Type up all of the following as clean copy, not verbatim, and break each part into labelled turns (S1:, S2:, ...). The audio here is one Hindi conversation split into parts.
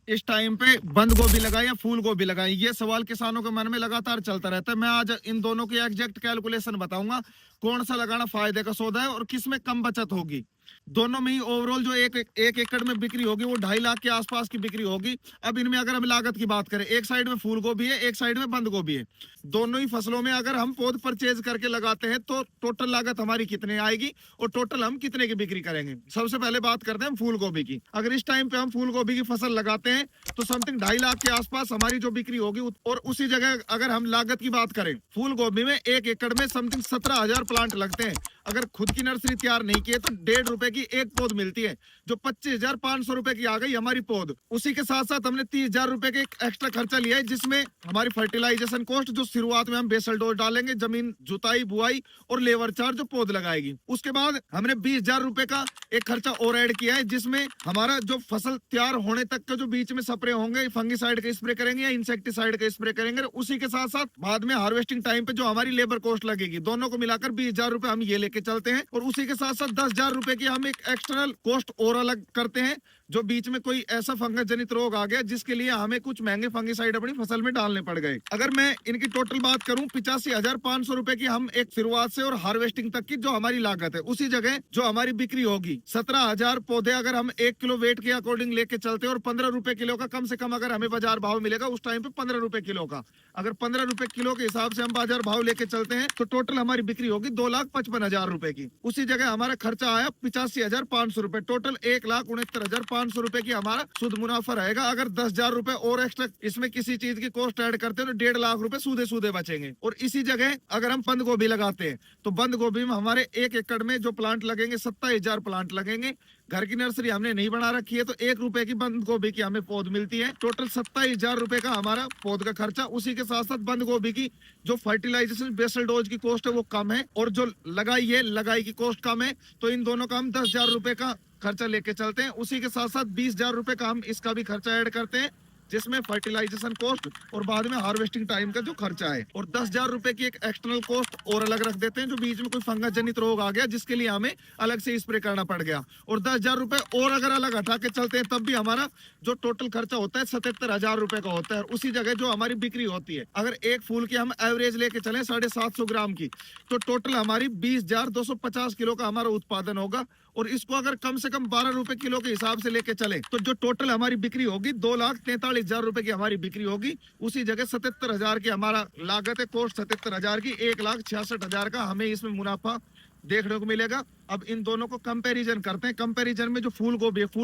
S1: इस टाइम पे बंद गोभी लगाए या फूल गोभी लगाए, ये सवाल किसानों के मन में लगातार चलता रहता है। मैं आज इन दोनों की एग्जैक्ट कैलकुलेशन बताऊंगा, कौन सा लगाना फायदे का सौदा है और किस में कम बचत होगी। दोनों में ही ओवरऑल जो एक एकड़ में बिक्री होगी वो 2.5 लाख के आसपास की बिक्री होगी। अब इनमें अगर हम लागत की बात करें, एक साइड में फूल गोभी है, एक साइड में बंद गोभी है। दोनों ही फसलों में अगर हम पौध परचेज करके लगाते हैं तो टोटल लागत हमारी कितने आएगी और टोटल हम कितने की बिक्री करेंगे। सबसे पहले बात करते हैं फूल गोभी की। अगर इस टाइम पे हम फूल गोभी की फसल लगाते हैं तो समथिंग 2.5 लाख के आसपास हमारी जो बिक्री होगी। और उसी जगह अगर हम लागत की बात करें, फूल गोभी में एक एकड़ में समथिंग 17,000 प्लांट लगते हैं। अगर खुद की नर्सरी तैयार नहीं की है तो 1.5 रुपए की एक पौध मिलती है, जो 25,500 रुपए की आ गई हमारी पौध। उसी के साथ साथ हमने 30,000 रुपए के एक्स्ट्रा खर्चा लिया है, जिसमें हमारी फर्टिलाइजेशन कॉस्ट, जो शुरुआत में हम बेसल डोज डालेंगे, जमीन जुताई बुआई और लेबर चार्ज जो पौध लगाएगी। उसके बाद हमने 20,000 रुपए का एक खर्चा और ऐड किया है, जिसमें हमारा जो फसल तैयार होने तक का जो बीच में स्प्रे होंगे, फंगिसाइड का स्प्रे करेंगे या इंसेक्टिसाइड का स्प्रे करेंगे। उसी के साथ साथ बाद में हार्वेस्टिंग टाइम पे जो हमारी लेबर कॉस्ट लगेगी, दोनों को मिलाकर 20,000 रुपए हम ये लेके चलते हैं। और उसी के साथ साथ 10,000 रुपए की हम एक एक्सटर्नल कॉस्ट और अलग करते हैं, जो बीच में कोई ऐसा फंगस जनित रोग आ गया जिसके लिए हमें कुछ महंगे फंगिसाइड अपनी फसल में डालने पड़ गए। अगर मैं इनकी टोटल बात करूं, 85,500 रुपए की हम एक शुरुआत से और हार्वेस्टिंग तक की जो हमारी लागत है, उसी जगह जो हमारी बिक्री होगी 17,000 पौधे अगर हम 1 किलो वेट के अकॉर्डिंग लेके चलते हैं और 15 रुपए किलो का कम से कम अगर हमें बाजार भाव मिलेगा उस टाइम पे 15 रुपए किलो का, अगर 15 रुपए किलो के हिसाब से हम बाजार भाव लेके चलते हैं तो टोटल हमारी बिक्री होगी 2,55,000 रुपए की। उसी जगह हमारा खर्चा आया 85,500 रुपए, टोटल 1,69,500 रुपए की हमारा शुद्ध मुनाफा रहेगा। अगर 10,000 रुपए और एक्स्ट्रा इसमें किसी चीज की कॉस्ट ऐड करते हैं तो 1.5 लाख रुपए सूदे सूदे बचेंगे। और इसी जगह अगर हम बंद गोभी लगाते हैं तो बंद गोभी में हमारे एक एकड़ में जो प्लांट लगेंगे 27,000 प्लांट लगेंगे। घर की नर्सरी हमने नहीं बना रखी है तो 1 रुपए की बंद गोभी की हमें पौध मिलती है। टोटल 27,000 रुपए का हमारा पौध का खर्चा। उसी के साथ साथ बंद गोभी की जो फर्टिलाइजेशन बेसल डोज की कॉस्ट है वो कम है, और जो लगाई की कॉस्ट कम है। तो इन दोनों का हम 10,000 रुपए का खर्चा लेके चलते हैं। उसी के साथ साथ 20,000 रुपए का हम इसका भी खर्चा ऐड करते हैं, जिसमें फर्टिलाइजेशन कॉस्ट और बाद में हार्वेस्टिंग टाइम का जो खर्चा है। और 10,000 रुपए की एक एक्सटर्नल कॉस्ट और अलग रख देते हैं, जो बीच में कोई फंगस जनित रोग आ गया जिसके लिए हमें अलग से स्प्रे करना पड़ गया। और 10,000 रुपए और अगर अलग हटा के चलते हैं तब भी हमारा जो टोटल खर्चा होता है 77,000 रुपए का होता है। और उसी जगह जो हमारी बिक्री होती है, अगर एक फूल की हम एवरेज लेके चले 750 ग्राम की, तो टोटल हमारी 20,250 किलो का हमारा उत्पादन होगा। और इसको अगर कम से कम 12 रुपए किलो के हिसाब से लेके चले तो जो टोटल हमारी बिक्री होगी 2,43,000 रुपए की हमारी बिक्री होगी। उसी जगह 77,000 की हमारा लागत है, कॉस्ट 77,000 की, 1,66,000 का हमें इसमें मुनाफा देखने को मिलेगा। अब इन दोनों को कंपैरिजन करते हैं। कंपैरिजन में जो फूल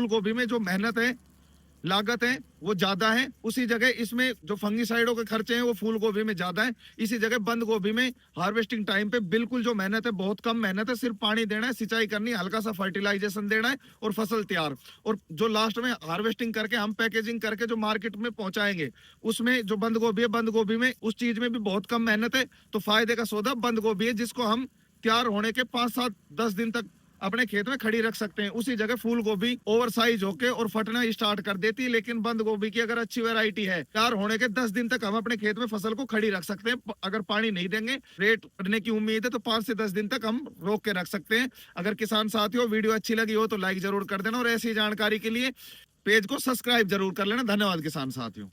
S1: गोभी में जो मेहनत है, लागत है, वो ज्यादा है। उसी जगह इसमें जो फंगिसाइडों के खर्चे हैं वो फूल गोभी में ज्यादा है। इसी जगह बंद गोभी में हार्वेस्टिंग टाइम पे बिल्कुल जो मेहनत है बहुत कम मेहनत है, सिर्फ पानी देना है, सिंचाई करनी है, हल्का सा फर्टिलाइजेशन देना है और फसल तैयार। और जो लास्ट में हार्वेस्टिंग करके हम पैकेजिंग करके जो मार्केट में पहुंचाएंगे, उसमें जो बंद गोभी है, बंद गोभी में उस चीज में भी बहुत कम मेहनत है। तो फायदे का सौदा बंद गोभी है, जिसको हम तैयार होने के 5-7-10 दिन तक अपने खेत में खड़ी रख सकते हैं। उसी जगह फूल गोभी ओवर साइज होके और फटना स्टार्ट कर देती है, लेकिन बंद गोभी की अगर अच्छी वैरायटी है, तैयार होने के 10 दिन तक हम अपने खेत में फसल को खड़ी रख सकते हैं। अगर पानी नहीं देंगे, रेट बढ़ने की उम्मीद है, तो 5 से 10 दिन तक हम रोक के रख सकते हैं। अगर किसान साथियों वीडियो अच्छी लगी हो तो लाइक जरूर कर देना, और ऐसी जानकारी के लिए पेज को सब्सक्राइब जरूर कर लेना। धन्यवाद किसान साथियों।